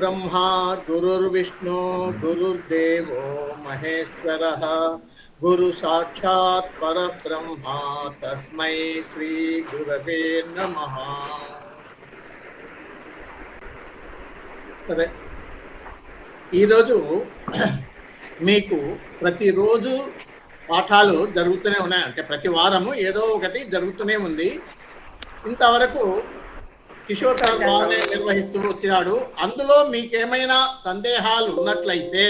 ब्रह्मा गुरुर्विष्णु गुरुर्देवो महेश्वरः गुरु साक्षात् परब्रह्मा तस्मै श्री गुरवे नमः। సరే, ఈరోజు మీకు ప్రతిరోజు పాఠాలు జరుగుతూనే ఉన్నాయి. అంటే ప్రతి వారము ఏదో ఒకటి జరుగుతూనే ఉంది. ఇంతవరకు కిషోర్ సార్ బాగానే నిర్వహిస్తూ వచ్చినాడు. అందులో మీకేమైనా సందేహాలు ఉన్నట్లయితే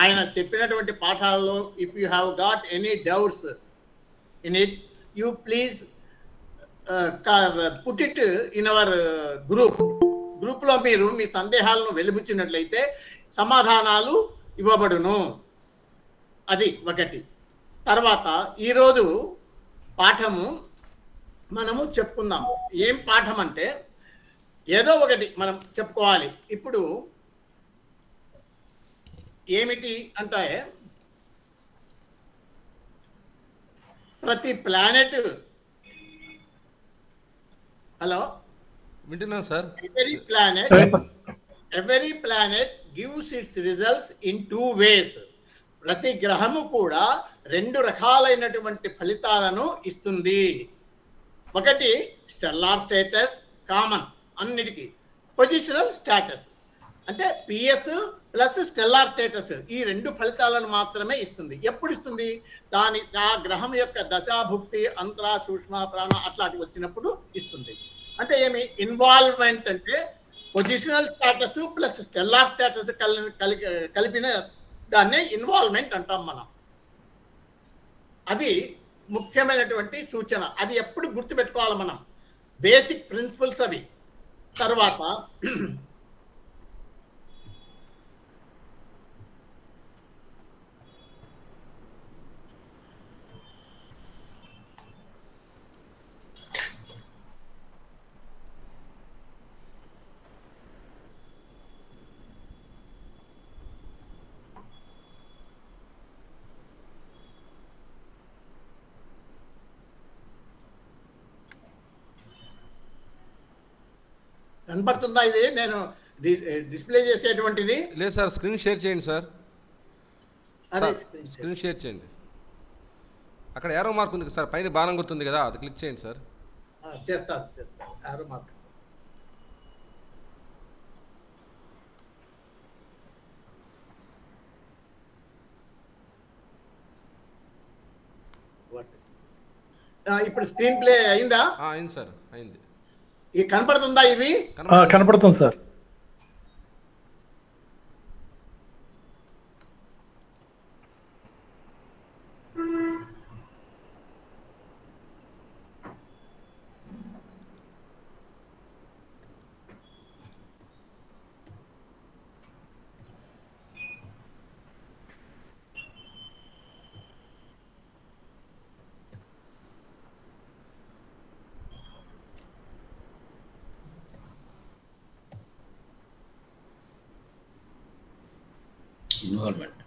ఆయన చెప్పినటువంటి పాఠాలలో if you have got any doubts in it you please put it in our గ్రూప్లో మీరు మీ సందేహాలను వెలిబుచ్చినట్లయితే సమాధానాలు ఇవ్వబడును. అది ఒకటి. తర్వాత ఈరోజు పాఠము మనము చెప్పుకుందాం. ఏం పాఠం అంటే ఏదో ఒకటి మనం చెప్పుకోవాలి. ఇప్పుడు ఏమిటి అంటే ప్రతి ప్లానెట్, హలో వింటున్నాను sir, every planet gives its results in two ways. ప్రతి గ్రహము కూడా రెండు రకాలైనటువంటి ఫలితాలను ఇస్తుంది. ఒకటి స్టెల్లార్ స్టేటస్, కామన్ అన్నిటికీ. పొజిషనల్ స్టేటస్ అంటే పిఎస్ ప్లస్ స్టెల్లార్ స్టేటస్, ఈ రెండు ఫలితాలను మాత్రమే ఇస్తుంది. ఎప్పుడు ఇస్తుంది? ఆ గ్రహం యొక్క దశాభుక్తి, అంతరా, సూక్ష్మ, ప్రాణ అట్లాంటివి వచ్చినప్పుడు ఇస్తుంది. అంటే ఏమి ఇన్వాల్వ్మెంట్ అంటే positional status plus stellar status కలిపిన దాన్నే ఇన్వాల్వ్మెంట్ అంటాం మనం. అది ముఖ్యమైనటువంటి సూచన. అది ఎప్పుడు గుర్తుపెట్టుకోవాలి మనం, బేసిక్ ప్రిన్సిపల్స్ అవి. తర్వాత కనపడుతుందా? ఇది నేను డిస్ప్లే చేసేటువంటిది లేదు సార్. స్క్రీన్ షేర్ చేయండి సార్. స్క్రీన్ షేర్ చేయండి. అక్కడ ఏరో మార్క్ ఉంది సార్, పైన బాణం గుర్తుంది కదా, అది క్లిక్ చేయండి సార్. చేస్తాను ఏరో మార్క్. ఇప్పుడు స్క్రీన్ ప్లే అయిందా? అయింది సార్, అయింది. ఈ కనపడుతుందా? ఇవి కనపడుతుంది సార్. ఇన్వాల్వ్మెంట్.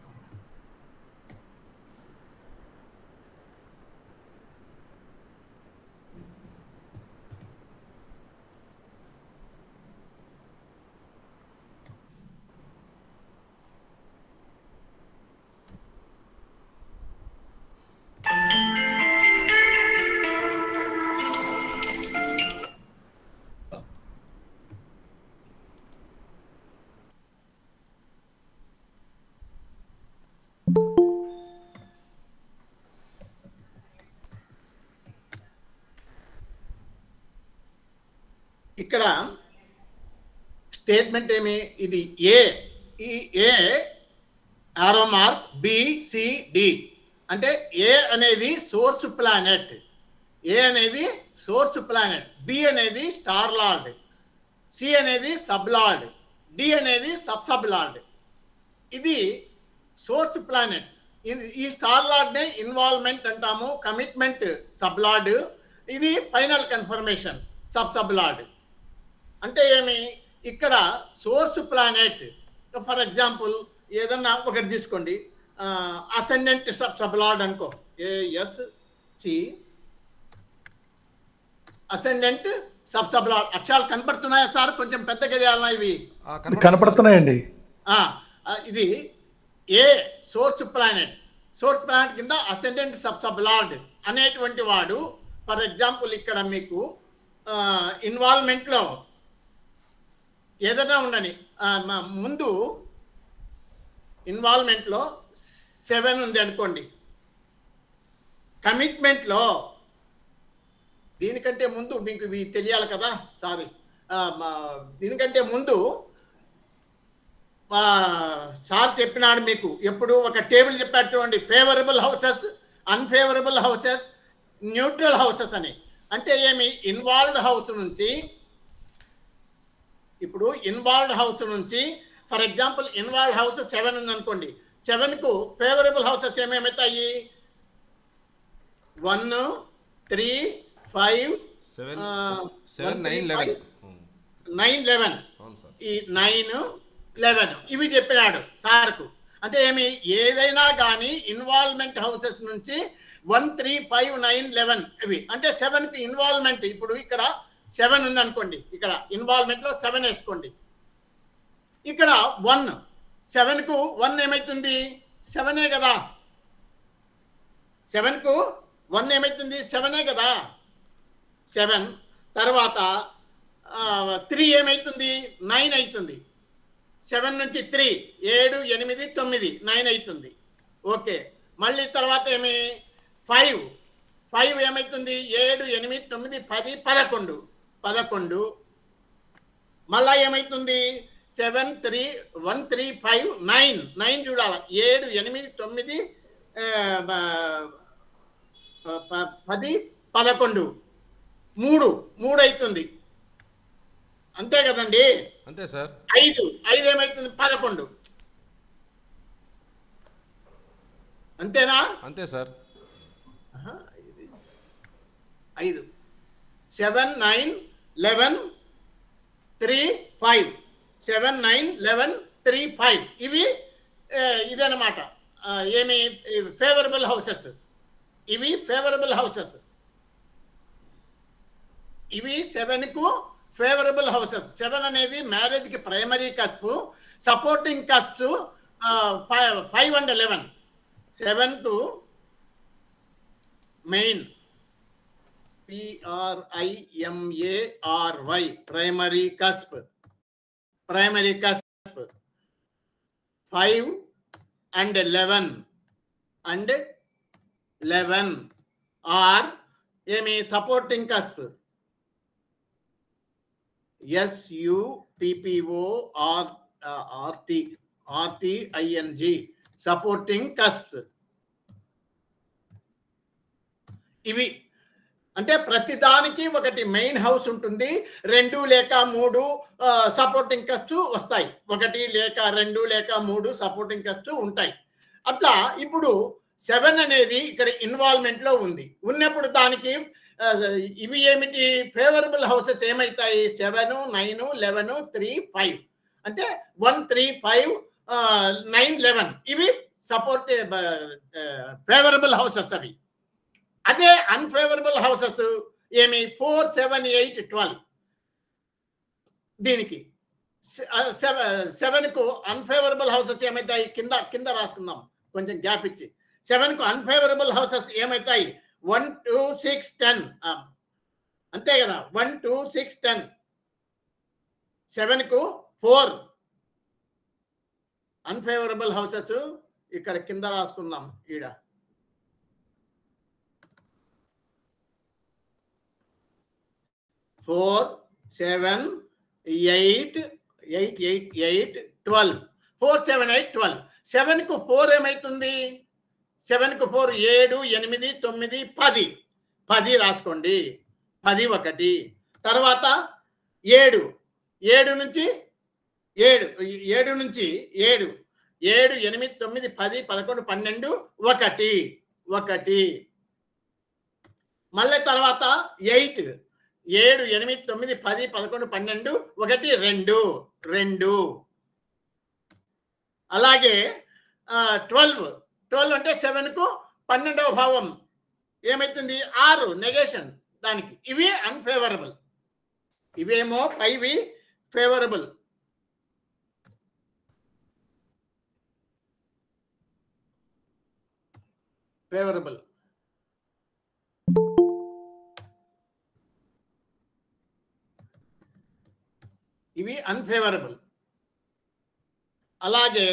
ఇక్కడ స్టేట్మెంట్ ఏమి? ఇది ఏ, ఈ ఏ ఆరో మార్క్, బి, సి, డి అంటే ఏ అనేది సోర్స్ ప్లానెట్, ఏ అనేది సోర్స్ ప్లానెట్, బి అనేది స్టార్ లార్డ్, సి అనేది సబ్ లార్డ్, డి అనేది సబ్ లార్డ్. ఇది సోర్స్ ప్లానెట్. ఈ స్టార్ లార్డ్నే ఇన్వాల్వ్మెంట్ అంటాము, కమిట్మెంట్ సబ్ లార్డ్, ఇది ఫైనల్ కన్ఫర్మేషన్ సబ్ లార్డ్. అంటే ఏమి? ఇక్కడ సోర్స్ ప్లానెట్ ఫర్ ఎగ్జాంపుల్ ఏదన్నా ఒకటి తీసుకోండి, అసెండెంట్ సబ్ లార్డ్ అనుకో, ASC అసెండెంట్ సబ్ లార్డ్. అక్షరాలు కనపడుతున్నాయా సార్? కొంచెం పెద్దగా చేయాలన్నా ఇవి. కనపడుతున్నాయండి. ఇది ఏ సోర్స్ ప్లానెట్ కింద అసెండెంట్ సబ్ లార్డ్ అనేటువంటి వాడు. ఫర్ ఎగ్జాంపుల్ ఇక్కడ మీకు ఇన్వాల్వ్మెంట్లో ఏదైనా ఉండని, ముందు ఇన్వాల్వ్మెంట్లో 7 ఉంది అనుకోండి. కమిట్మెంట్లో దీనికంటే ముందు మీకు ఇవి తెలియాలి కదా, సారీ, దీనికంటే ముందు సార్ చెప్పినాడు మీకు ఎప్పుడు ఒక టేబుల్ చెప్పాడు చూడండి, favourable houses, unfavourable houses, neutral houses అని. అంటే ఏమి, ఇన్వాల్వ్డ్ హౌస్ నుంచి, ఇప్పుడు ఇన్వాల్వ్డ్ హౌస్ నుంచి ఫర్ ఎగ్జాంపుల్ ఇన్వాల్వ్డ్ హౌస్ 7 ఉంది అనుకోండి. 7కు ఫేవరబుల్ హౌసెస్ ఏమేమవుతాయి? 1, 3, 5, 9, 11. ఈ 9, 11 ఇవి చెప్పినాడు సార్కు. అంటే ఏమి, ఏదైనా కానీ ఇన్వాల్వ్మెంట్ హౌసెస్ నుంచి 1, 3, 5, 9, 11 ఇవి. అంటే 7కి ఇన్వాల్వ్మెంట్, ఇప్పుడు ఇక్కడ 7 ఉంది అనుకోండి, ఇక్కడ ఇన్వాల్వ్మెంట్లో 7 వేసుకోండి. ఇక్కడ 1, 7కు 1 ఏమవుతుంది? 7ఏ కదా. 7కు 1 ఏమవుతుంది? 7ఏ కదా. 7 తర్వాత 3 ఏమవుతుంది? 9 అవుతుంది. 7 నుంచి 3, 7, 8, 9, 9 అవుతుంది. ఓకే. మళ్ళీ తర్వాత ఏమి, 5 ఏమవుతుంది? 7, 8, 9, 10, 11. మళ్ళా ఏమవుతుంది? 7, 3, 1, 3, 5, 9 చూడాలి. 7, 8, 9, 10, 11, 3 అవుతుంది. అంతే కదండి. అంతే సార్. 5 ఏమవుతుంది? 11. అంతేనా? అంతే సార్. 5, 7, 9, 11, 3, 5. 7, 9, 11, 3, 5 ఇవి ఇదన్నమాట. ఏమి, ఫేవరబుల్ హౌసెస్. ఇవి ఫేవరబుల్ హౌసెస్. ఇవి 7కు ఫేవరబుల్ హౌసెస్. 7 అనేది మ్యారేజ్కి primary cusp, supporting cusp 5 and 11. 7కు main, PRIMARY primary cusp. 5 and 11 are ఏమి, supporting cusp. SUPPORTING supporting cusp. ఇవి అంటే ప్రతిదానికి ఒకటి మెయిన్ హౌస్ ఉంటుంది, 2 లేక 3 సపోర్టింగ్ కస్ట్స్ వస్తాయి. 1 లేక 2 లేక 3 సపోర్టింగ్ కస్ట్స్ ఉంటాయి. అట్లా ఇప్పుడు 7 అనేది ఇక్కడ ఇన్వాల్వ్మెంట్లో ఉన్నప్పుడు దానికి ఇవి ఏమిటి, ఫేవరబుల్ హౌసెస్ ఏమవుతాయి? 7, 9, 11, 3, 5. అంటే 1, 3, 5, 9, 11 ఇవి సపోర్ట్ ఫేవరబుల్ హౌసెస్ అవి. అదే అన్ఫేవరబుల్ హౌసెస్ ఏమి, 4, 7, 8, 12. దీనికి 7కు అన్ఫేవరబుల్ హౌసెస్ ఏమవుతాయి? కింద రాసుకుందాం, కొంచెం గ్యాప్ ఇచ్చి. 7కు అన్ఫేవరబుల్ హౌసెస్ ఏమవుతాయి? 1, 2, 6, 10. అంతే కదా. 1, 2, 6, 10. 7కు 4 అన్ఫేవరబుల్ హౌసెస్ ఇక్కడ కింద రాసుకుందాం. ఈడ 4, 7, 8, 12. 4, 7, 8, 12. 7కు 4 ఏమవుతుంది? 7కు 4 7, 8, 9, 10 రాసుకోండి. 10 1. తర్వాత 7 నుంచి 7, 7 నుంచి 7, 7, 8, 9, 10, 11, 12, 1. మళ్ళీ తర్వాత 8, 7, 8, 9, 10, 11, 12, 1, 2. అలాగే 12 అంటే 7కు 12వ భావం ఏమవుతుంది? 6 నెగేషన్ దానికి. ఇవి అన్ఫేవరబుల్. ఇవేమో పైవి ఫేవరబుల్. ఫేవరబుల్ ఇవి అన్ఫేవరబుల్. అలాగే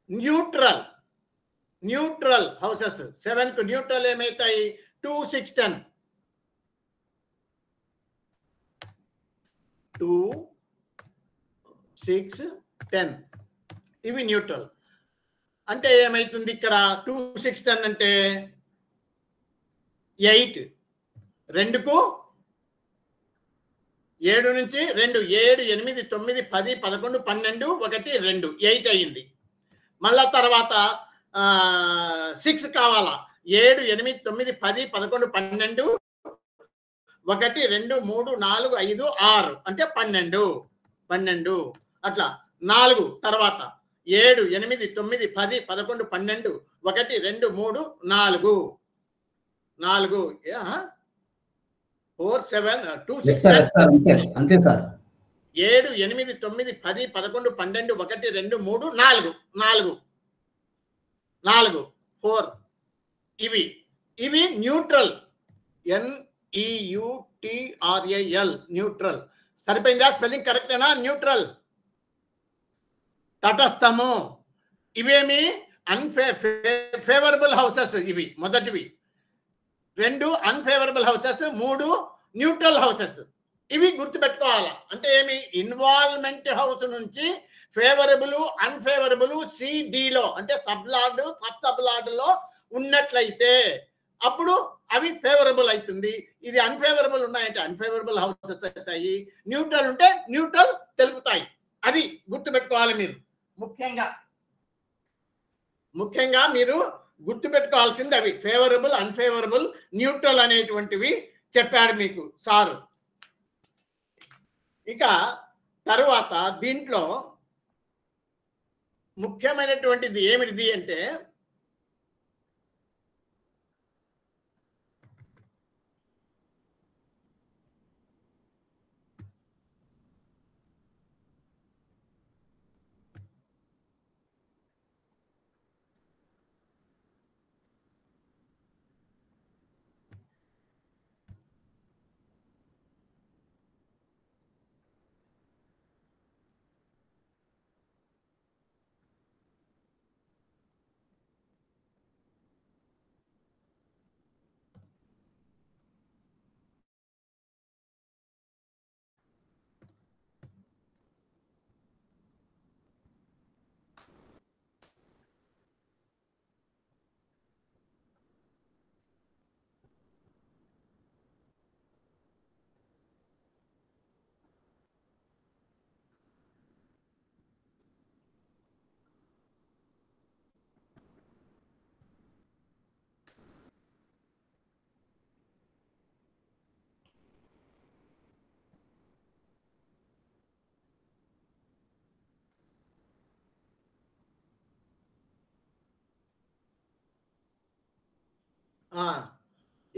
న్యూట్రల్ హౌసెస్ 7కు న్యూట్రల్ ఏమైతాయి? 2, 6, 10. 2, 6, 10 ఇవి న్యూట్రల్. అంటే ఏమైతుంది ఇక్కడ? 2, 6, 10 అంటే 8. 2కు 7 నుంచి 2 7 8 9 10 11 12 1 2 8 అయింది. మళ్ళా తర్వాత 6 కావాలా? 7 8 9 10 11 12 1 2 3 4 5 6 అంటే 12 అట్లా. 4 తర్వాత 7 8 9 10 11 12 1 2 3 4 4 7 2 6 అంతే సార్. 7 8 9 10 11 12 1 2 3 4 4 ఇవి న్యూట్రల్. NEUTRAL neutral. సరిపోయిందా? స్పెల్లింగ్ కరెక్టేనా? న్యూట్రల్ తటస్థము. ఇవేమి ఫేవరబుల్ హౌసెస్. ఇవి మొదటివి. 2 అన్ఫేవరబుల్ హౌసెస్, 3 న్యూట్రల్ హౌసెస్. ఇవి గుర్తుపెట్టుకోవాలా. అంటే ఏమి? ఇన్వాల్వ్మెంట్ హౌస్ నుంచి ఫేవరబుల్ అన్ఫేవరబుల్ CDలో అంటే సబ్ సబ్లార్డ్లో ఉన్నట్లయితే అప్పుడు అవి ఫేవరబుల్ అవుతుంది. ఇది అన్ఫేవరబుల్ ఉన్నాయంటే అన్ఫేవరబుల్ హౌసెస్ అవుతాయి. న్యూట్రల్ ఉంటే న్యూట్రల్ తెలుపుతాయి. అది గుర్తుపెట్టుకోవాలి మీరు. ముఖ్యంగా మీరు గుర్తుపెట్టుకోవాల్సింది అవి. ఫేవరబుల్ అన్ఫేవరబుల్ న్యూట్రల్ అనేటువంటివి చెప్పాడు మీకు సారు. ఇక తరువాత దీంట్లో ముఖ్యమైనటువంటిది ఏమిటిది అంటే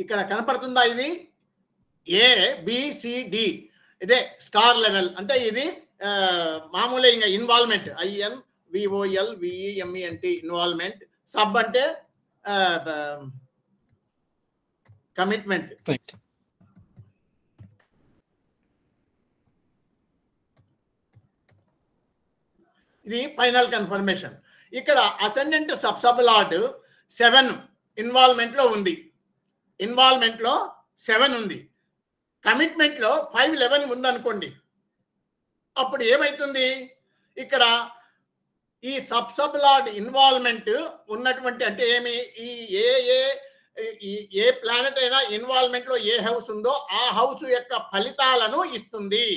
ఇక్కడ కనపడుతుందా? ఇది ABCD ఇదే స్టార్ లెవెల్. అంటే ఇది మామూలుగా ఇంకా ఇన్వాల్వ్మెంట్ INVOLVEMENT ఇన్వాల్వ్మెంట్. సబ్ అంటే కమిట్మెంట్. ఇది ఫైనల్ కన్ఫర్మేషన్. ఇక్కడ అసెండెంట్ సబ్లార్డ్ 7 ఇన్వాల్వ్మెంట్లో ఉంది. 7 ఉంది. కమిట్మెంట్లో 5-11 ఉందనుకోండి. అప్పుడు ఏమైతుంది? ఇక్కడ ఈ సబ్లార్డ్ ఇన్వాల్వ్మెంట్ ఉన్నటువంటి అంటే ఏమి? ఈ ఏ ప్లానెట్ అయినా ఇన్వాల్వ్మెంట్లో ఏ హౌస్ ఉందో ఆ హౌస్ యొక్క ఫలితాలను ఇస్తుంది.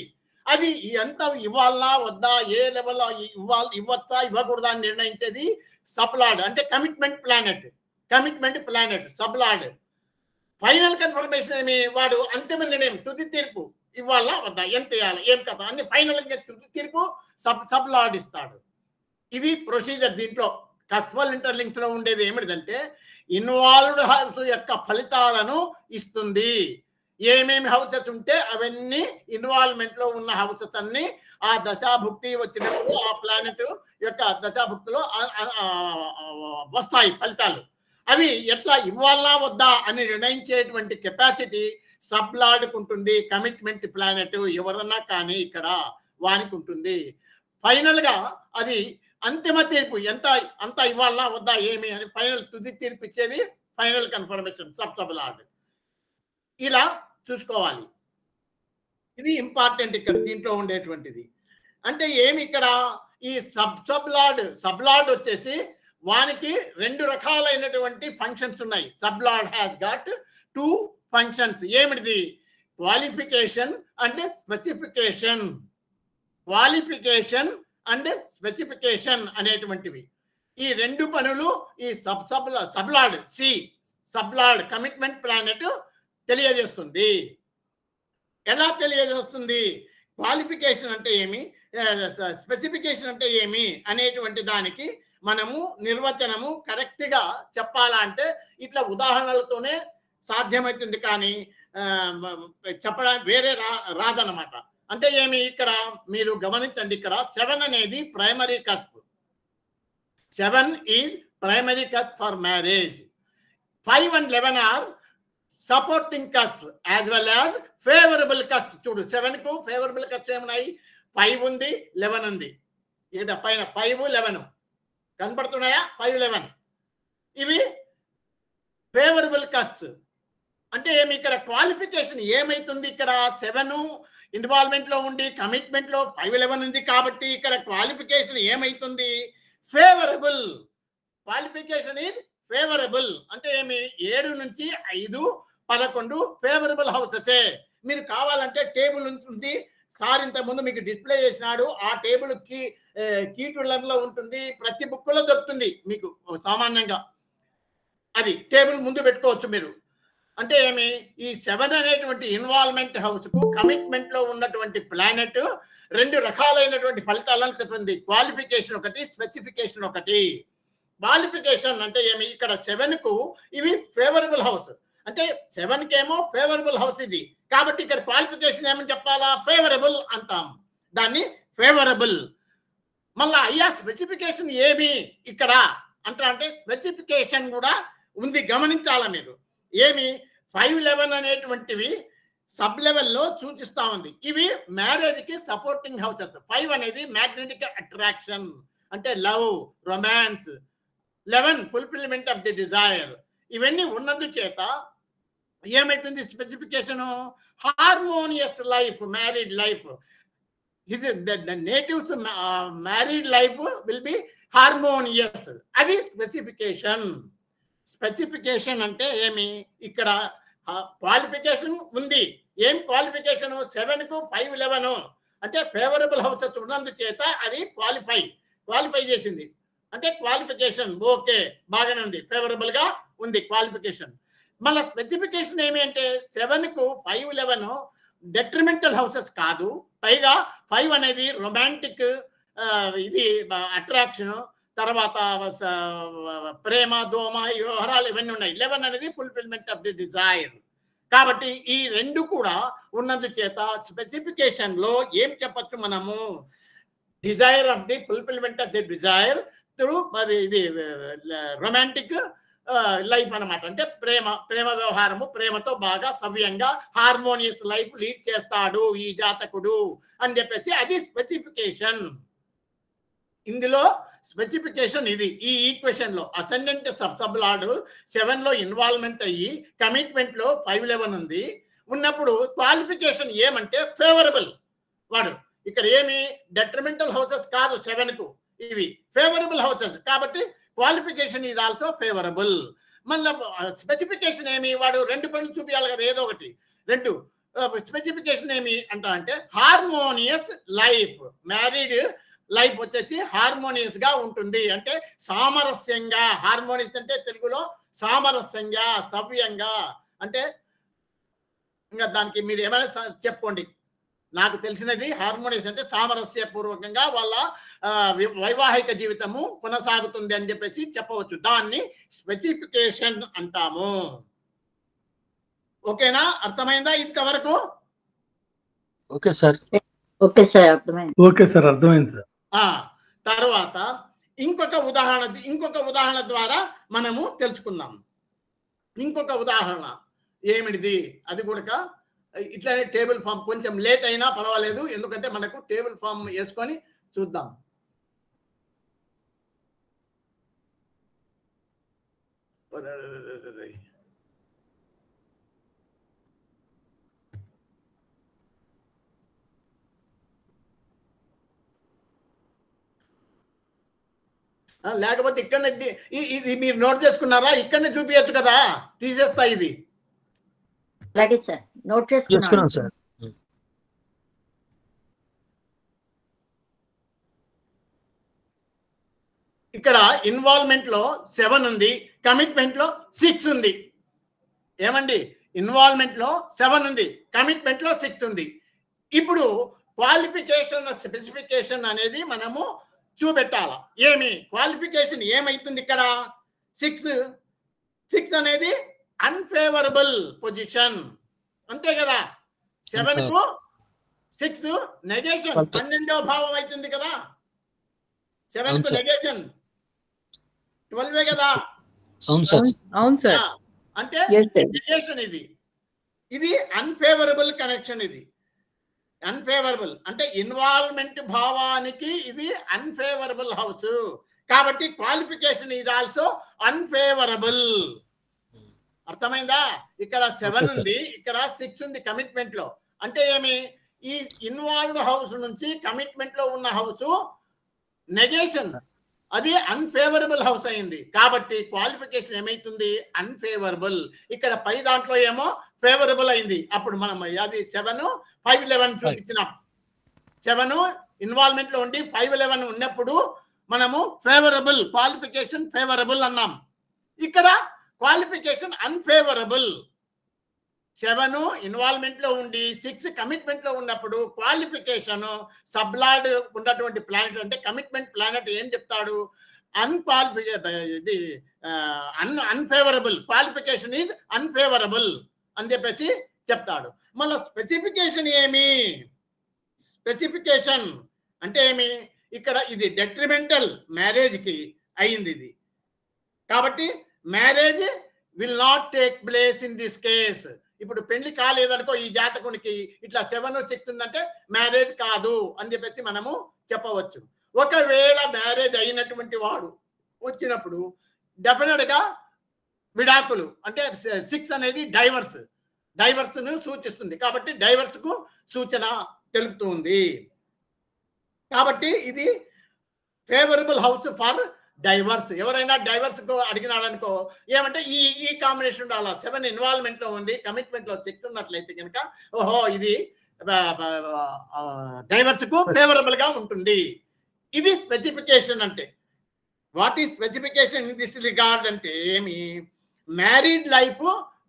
అది ఎంత ఇవ్వాలా వద్దా, ఏ లెవెల్లో ఇవ్వచ్చా ఇవ్వకూడదా అని నిర్ణయించేది సబ్లార్డ్. అంటే commitment planet sublord. Final confirmation ఏమి? వాడు అంతిమ నిర్ణయం, తుది తీర్పు ఇవ్వాలా వద్దా, ఎంత ఇవ్వాలి, ఏం కదా అన్ని ఫైనల్ తుది తీర్పు సబ్లార్డ్ ఇస్తాడు. ఇది ప్రొసీజర్. దీంట్లో కస్టమర్ ఇంటర్లింక్స్ లో ఉండేది ఏమిటంటే ఇన్వాల్వ్డ్ హౌస్ యొక్క ఫలితాలను ఇస్తుంది. ఏమేమి హౌసెస్ ఉంటే అవన్నీ ఇన్వాల్వ్మెంట్ లో ఉన్న హౌసెస్ అన్ని ఆ దశాభుక్తి వచ్చినప్పుడు ఆ ప్లానెట్ యొక్క దశాభుక్తిలో వస్తాయి ఫలితాలు. అవి ఎట్లా ఇవ్వాలా వద్దా అని నిర్ణయించేటువంటి కెపాసిటీ సబ్లార్డ్కి ఉంటుంది. కమిట్మెంట్ ప్లానెట్ ఎవరన్నా కానీ ఇక్కడ వానికి ఉంటుంది. ఫైనల్ గా అది అంతిమ తీర్పు అంత ఇవ్వాలా వద్దా ఏమి అని ఫైనల్ తుది తీర్పు ఇచ్చేది ఫైనల్ కన్ఫర్మేషన్ సబ్లార్డ్. ఇలా చూసుకోవాలి. ఇది ఇంపార్టెంట్ ఇక్కడ దీంట్లో ఉండేటువంటిది. అంటే ఏమి ఇక్కడ ఈ సబ్లార్డ్ వచ్చేసి వానికి 2 రకాలైనటువంటి ఫంక్షన్స్ ఉన్నాయి. Sublord has got 2 functions. ఏమిటిది? Qualification and specification. Qualification and specification అనేటువంటివి ఈ 2 పనులు ఈ సబ్లార్డ్ సబ్లార్డ్ కమిట్మెంట్ ప్లానెట్ తెలియజేస్తుంది. ఎలా తెలియజేస్తుంది? క్వాలిఫికేషన్ అంటే ఏమి, స్పెసిఫికేషన్ అంటే ఏమి అనేటువంటి దానికి మనము నిర్వచనము కరెక్ట్గా చెప్పాలంటే ఇట్లా ఉదాహరణలతోనే సాధ్యమవుతుంది, కానీ చెప్పడానికి వేరే రాదనమాట. అంటే ఏమి ఇక్కడ మీరు గమనించండి, ఇక్కడ 7 అనేది primary cusp. 7 is primary cusp for marriage. 5 and 11 are supporting cusp as well as favourable cusp. చూడు 7 కు ఫేవరబుల్ కస్ప్ ఏమున్నాయి? 5 ఉంది, 11 ఉంది. ఇక్కడ పైన 5, 11 కనపడుతున్నాయా? 5, 11 ఇవి ఫేవరబుల్ కస్ప్స్. అంటే ఏమి ఇక్కడ క్వాలిఫికేషన్ ఏమైతుంది? ఇక్కడ 7 ఇన్వాల్వ్మెంట్ లో ఉండి కమిట్మెంట్ లో 5, 11 ఉంది కాబట్టి ఇక్కడ క్వాలిఫికేషన్ ఏమైతుంది? ఫేవరబుల్. Qualification is favourable. అంటే ఏమి? 7 నుంచి 5, 11 ఫేవరబుల్ హౌసెసే. మీరు కావాలంటే టేబుల్ ఉంటుంది, సార్ ఇంతకుముందు మీకు డిస్ప్లే చేసినాడు. ఆ టేబుల్ కీటులలో ఉంటుంది, ప్రతి బుక్లో దొరుకుతుంది మీకు సామాన్యంగా. అది టేబుల్ ముందు పెట్టుకోవచ్చు మీరు. అంటే ఏమి? ఈ 7 అనేటువంటి ఇన్వాల్వ్మెంట్ హౌస్ కు కమిట్మెంట్ లో ఉన్నటువంటి ప్లానెట్ 2 రకాలైనటువంటి ఫలితాలను చెప్తుంది. క్వాలిఫికేషన్ ఒకటి, స్పెసిఫికేషన్ ఒకటి. క్వాలిఫికేషన్ అంటే ఏమి? ఇక్కడ 7 కు ఇవి ఫేవరబుల్ హౌస్. అంటే 7 కేమో ఫేవరబుల్ హౌస్ ఇది కాబట్టి ఇక్కడ క్వాలిఫికేషన్ ఏమని చెప్పాలా? ఫేవరబుల్ అంటాం, దాన్ని ఫేవరబుల్. మళ్ళా అయ్యా స్పెసిఫికేషన్ ఏమి ఇక్కడ అంటే స్పెసిఫికేషన్ కూడా ఉంది, గమనించాలా మీరు. ఏమి? 5, 11 అనేటువంటివి సబ్ లెవెల్లో సూచిస్తా ఉంది. ఇవి మ్యారేజ్ కి సపోర్టింగ్ హౌసెస్. 5 అనేది మ్యాగ్నెటిక్ అట్రాక్షన్ అంటే love, romance. 11 fulfilment of the Dzire. ఇవన్నీ ఉన్నందుచేత ఏమైతుంది? Specification harmonious life, married life. the natives married life will be harmonious. అది స్పెసిఫికేషన్. స్పెసిఫికేషన్ అంటే ఏమి? ఇక్కడ క్వాలిఫికేషన్ ఉంది. ఏం క్వాలిఫికేషన్? 7 కు 5, 11 అంటే ఫేవరబుల్ హౌసెస్ ఉన్నందుచేత అది క్వాలిఫై చేసింది. అంటే క్వాలిఫికేషన్ ఓకే, బాగానే ఉంది, ఫేవరబుల్ గా ఉంది క్వాలిఫికేషన్. మళ్ళీ స్పెసిఫికేషన్ ఏమి అంటే 7 కు 5, 11 డెట్రిమెంటల్ హౌసెస్ కాదు. పైగా 5 అనేది రొమాంటిక్ ఇది అట్రాక్షన్, తర్వాత ప్రేమ, దోమ, వ్యవహారాలు ఇవన్నీ ఉన్నాయి. 11 అనేది ఫుల్ఫిల్మెంట్ ఆఫ్ ది డిజైర్. కాబట్టి ఈ 2 కూడా ఉన్నందుచేత స్పెసిఫికేషన్ లో ఏం చెప్పచ్చు మనము? Desire of the fulfilment of the Dzire through ఇది రొమాంటిక్ లైఫ్ అన్నమాట. అంటే ప్రేమ వ్యవహారము, ప్రేమతో బాగా సవ్యంగా హార్మోనియస్ లైఫ్ లీడ్ చేస్తాడు ఈ జాతకుడు అని చెప్పేసి అది స్పెసిఫికేషన్. ఇందులో స్పెసిఫికేషన్ ఇది. ఈ ఈక్వేషన్ లో అసెండెంట్ సబ్లార్డ్ 7 లో ఇన్వాల్వ్మెంట్ అయ్యి కమిట్మెంట్ లో 5, 11 ఉంది ఉన్నప్పుడు క్వాలిఫికేషన్ ఏమంటే ఫేవరబుల్. వాడు ఇక్కడ ఏమి? డెట్రిమెంటల్ హౌసెస్ కాదు 7 కు, ఇవి ఫేవరబుల్ హౌసెస్ కాబట్టి క్వాలిఫికేషన్ ఈజ్ ఆల్సో ఫేవరబుల్. మళ్ళీ స్పెసిఫికేషన్ ఏమి? వాడు 2 పనులు చూపించాలి కదా, ఏదో ఒకటి 2. స్పెసిఫికేషన్ ఏమి అంటే హార్మోనియస్ లైఫ్. మ్యారీడ్ లైఫ్ వచ్చేసి హార్మోనియస్ గా ఉంటుంది, అంటే సామరస్యంగా. హార్మోనియస్ అంటే తెలుగులో సామరస్యంగా, సవ్యంగా. అంటే ఇంకా దానికి మీరు ఏమైనా చెప్పుకోండి. నాకు తెలిసినది హార్మోనియస్ అంటే సామరస్యపూర్వకంగా వాళ్ళ వైవాహిక జీవితము కొనసాగుతుంది అని చెప్పేసి చెప్పవచ్చు. దాన్ని స్పెసిఫికేషన్ అంటాము. ఓకేనా? అర్థమైందా ఇంతవరకు? Okay sir. ఓకే సార్, అర్థమైంది. ఓకే సార్, అర్థమైంది సార్. తర్వాత ఇంకొక ఉదాహరణ ద్వారా మనము తెలుసుకుందాం. ఇంకొక ఉదాహరణ ఏమిటిది? అది కూడా ఇట్లానే టేబుల్ ఫామ్, కొంచెం లేట్ అయినా పర్వాలేదు, ఎందుకంటే మనకు టేబుల్ ఫామ్ వేసుకొని చూద్దాం. లేకపోతే ఇక్కడనే ఇది మీరు నోట్ చేసుకున్నారా? ఇక్కడనే చూపించచ్చు కదా, తీసేస్తా ఇది. అలాగే సార్, నోట్ చేసుకున్నాను సార్. ఇక్కడ ఇన్వాల్వ్మెంట్ లో 7 ఉంది, కమిట్మెంట్ లో 6 ఉంది. ఏమండి? ఇన్వాల్వ్మెంట్ లో 7 ఉంది, కమిట్మెంట్ లో 6 ఉంది. ఇప్పుడు క్వాలిఫికేషన్ స్పెసిఫికేషన్ అనేది మనము చూపెట్టాల. ఏమి క్వాలిఫికేషన్ ఏమైతుంది ఇక్కడ? 6 అనేది అన్ఫేవరబుల్ పొజిషన్, అంతే కదా? 7 కు 6 నెగేషన్, 12వ భావం అవుతుంది కదా. 7 కు నెగేషన్ 12 కదా. అవును సార్. అంటే నెగేషన్ ఇది అన్ఫేవరబుల్ కనెక్షన్. ఇది అన్ఫేవరబుల్ అంటే ఇన్వాల్వ్మెంట్ భావానికి ఇది అన్ఫేవరబుల్ హౌస్. కాబట్టి క్వాలిఫికేషన్ ఈజ్ ఆల్సో అన్ఫేవరబుల్. అర్థమైందా? ఇక్కడ 7 ఉంది, ఇక్కడ 6 ఉంది కమిట్మెంట్ లో. అంటే ఏమి? ఈ ఇన్వాల్వ్డ్ హౌస్ నుంచి కమిట్మెంట్ లో ఉన్న హౌస్ నెగేషన్, అది అన్ఫేవరబుల్ హౌస్ అయింది. కాబట్టి క్వాలిఫికేషన్ ఏమైతుంది? అన్ఫేవరబుల్. ఇక్కడ పై దాంట్లో ఏమో ఫేవరబుల్ అయింది. అప్పుడు మనం అది 7, 5, 11 చూపించినాం. 7 ఇన్వాల్వ్మెంట్ లో ఉండి 5, 11 ఉన్నప్పుడు మనము ఫేవరబుల్, క్వాలిఫికేషన్ ఫేవరబుల్ అన్నాం. ఇక్కడ క్వాలిఫికేషన్ అన్ఫేవరబుల్. 7 ఇన్వాల్వ్మెంట్ లో ఉండి 6 కమిట్మెంట్ లో ఉన్నప్పుడు క్వాలిఫికేషన్ సబ్లార్డ్ ఉన్నటువంటి ప్లానెట్, అంటే కమిట్మెంట్ ప్లానెట్ ఏం చెప్తాడు? అన్ఫేవరబుల్, క్వాలిఫికేషన్ ఈజ్ అన్ఫేవరబుల్ అని చెప్పేసి చెప్తాడు. మళ్ళీ స్పెసిఫికేషన్ ఏమి? స్పెసిఫికేషన్ అంటే ఏమి? ఇక్కడ ఇది డెట్రిమెంటల్ మ్యారేజ్ కి అయింది ఇది. కాబట్టి marriage will not take place in this case. ఇప్పుడు పెళ్లి కాలేదనుకో ఈ జాతకునికి, ఇట్లా 7, 6 ఉందంటే మ్యారేజ్ కాదు అని చెప్పేసి మనము చెప్పవచ్చు. ఒకవేళ మ్యారేజ్ అయినటువంటి వాడు వచ్చినప్పుడు డెఫినెట్ గా విడాకులు, అంటే 6 అనేది డైవర్స్ ను సూచిస్తుంది. కాబట్టి డైవర్స్ కు సూచన తెలుపుతుంది. కాబట్టి ఇది ఫేవరబుల్ హౌస్ ఫర్ డైవర్స్. ఎవరైనా డైవర్స్ కు అడిగినాడనుకో ఏమంటే ఈ కాంబినేషన్ ఉండాలి. 7 ఇన్వాల్వ్మెంట్ లో ఉంది, కమిట్మెంట్ లో 6 ఉన్నట్లయితే కనుక ఓహో ఇది డైవర్స్ కు ఫేవరబుల్ గా ఉంటుంది. ఇది స్పెసిఫికేషన్. అంటే what is specification in this regard అంటే ఏమి? మ్యారీడ్ లైఫ్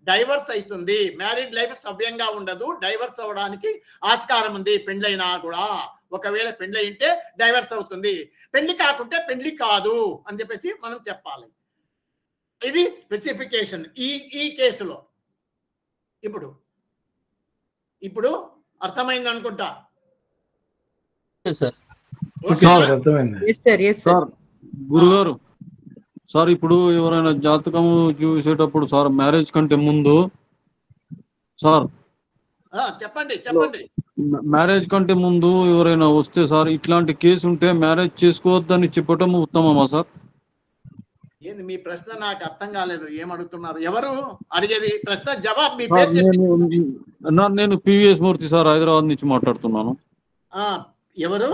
డైవర్స్ అవుతుంది, మ్యారీడ్ లైఫ్ సవ్యంగా ఉండదు, డైవర్స్ అవ్వడానికి ఆస్కారం ఉంది. పెండ్లైనా కూడా ఒకవేళ పెండ్లి అయితే డైవర్స్ అవుతుంది, పెళ్లి కాకుంటే పెళ్లి కాదు అని చెప్పేసి మనం చెప్పాలి. ఇది స్పెసిఫికేషన్ ఈ కేసులో. ఇప్పుడు అర్థమైంది అనుకుంటా. గురుగారు సార్, ఇప్పుడు ఎవరైనా జాతకము చూసేటప్పుడు సార్, మ్యారేజ్ కంటే ముందు సార్, చెప్పండి. మ్యారేజ్ కంటే ముందు ఎవరైనా వస్తే సార్, ఇట్లాంటి కేసు ఉంటే మ్యారేజ్ చేసుకోవద్దని చెప్పటం ఉత్తమమా సార్? ఏంది మీ ప్రశ్న? నాకు అర్థం కాలేదు. ఏమడుగుతున్నారు? ఎవరు అడిగేది? ప్రశ్న జవాబు మీ పేరు. నేను పివిఎస్ మూర్తి సార్, హైదరాబాద్ నుంచి మాట్లాడుతున్నాను. ఎవరు?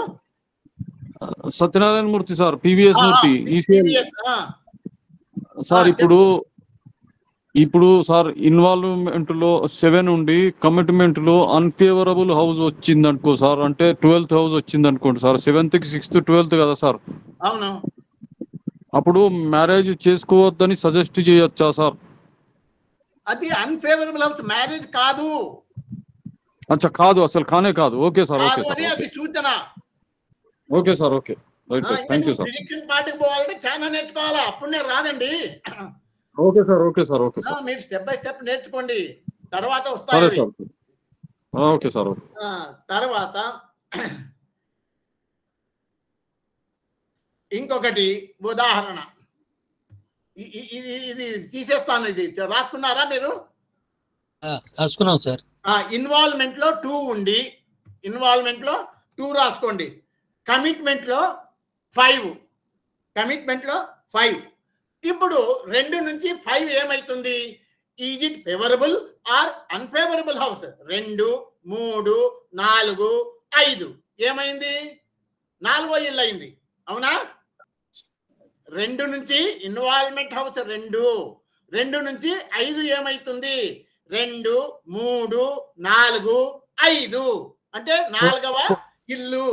సత్యనారాయణ మూర్తి సార్, పివిఎస్ మూర్తి సార్. ఇప్పుడు సార్ ఇన్వాల్వ్మెంట్ లో 7 ఉండి కమిట్మెంట్ లో అన్ఫేవరబుల్ హౌస్ వచ్చింది అనుకో సార్, అంటే 12th హౌస్ వచ్చింది అనుకోండి సార్. 7th కి 6th 12th కదా సార్? అవును. అప్పుడు మ్యారేజ్ చేసుకోవద్దని సజెస్ట్ చేయొచ్చా సార్? అది అన్ఫేవరబుల్ హౌస్, మ్యారేజ్ కాదు. అచ్చా, కాదు, అసలు కానే కాదు. ఓకే సార్, ఓకే సార్, అది సూచన. Okay sir, okay, right, thank you sir. Prediction పార్టీకి పోవాలంటే చాలా నేర్చుకోవాలా, అప్పుడే రాదండి. Okay sir, okay sir, okay sir. మీరు స్టెప్ బై స్టెప్ నేర్చుకోండి. తర్వాత సరే వస్తాయి. Sir, okay sir. తర్వాత ఇంకొకటి ఉదాహరణ, ఇది తీసేస్తాను. ఇది రాసుకున్నారా మీరు? రాసుకున్నాం సార్. ఇన్వాల్వ్మెంట్ లో 2 ఉండి, ఇన్వాల్వ్మెంట్ లో 2 రాసుకోండి. కమిట్మెంట్ లో 5, కమిట్మెంట్ లో 5. ఇప్పుడు 2 నుంచి 5 ఏమైతుంది? Is it favourable or unfavourable house? 2, 3, 4, 5 ఏమైంది? 4వ ఇల్లు అయింది. అవునా? 2 నుంచి ఇన్వాల్వ్మెంట్ హౌస్ 2 నుంచి 5 ఏమైతుంది? 2, 3, 4, 5 అంటే 4వ ఇల్లు.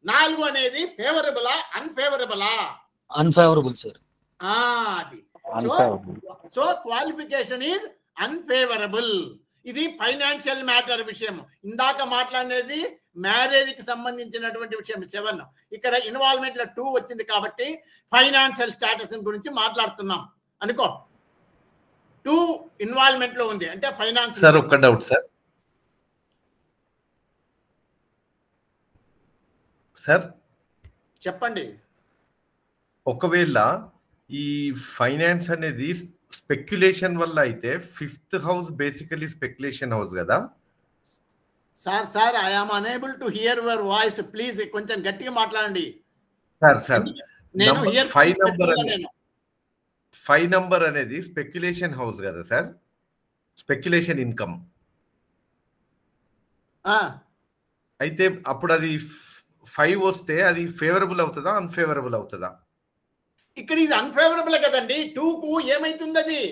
4 అనేది ఫేవరబులా అన్ఫేవరబులా? Unfavourable sir. అది సో క్వాలిఫికేషన్ ఈజ్ అన్ఫేవరబుల్. ఇది ఫైనాన్షియల్ మ్యాటర్ విషయం. ఇందాక మాట్లాడేది మ్యారేజ్ కి సంబంధించినటువంటి విషయం 7. ఇక్కడ ఇన్వాల్వ్మెంట్ లో 2 వచ్చింది కాబట్టి ఫైనాన్షియల్ స్టేటస్ గురించి మాట్లాడుతున్నాం అనుకో. 2 ఇన్వాల్వ్మెంట్ లో ఉంది అంటే ఫైనాన్స్. సార్ ఒక్క డౌట్ సార్, చెప్పండి. ఒకవేళ ఈ ఫైనాన్స్ అనేది స్పెక్యులేషన్ వల్ల అయితే 5th house basically speculation house కదా sir I am unable to hear your voice. Please కొంచెం గట్టిగా మాట్లాడండి సార్. నేను 5 నంబర్ అనేది స్పెక్యులేషన్ హౌస్ కదా సార్, స్పెక్యులేషన్ ఇన్కమ్. అయితే అప్పుడు అది 5 వస్తే అది ఫేవరబుల్ అవుతుందా అన్ఫేవరబుల్ అవుతుందా? ఇక్కడ ఇది అన్ఫేవరబుల్ కదండి. 2కు ఏమైతుంది? అది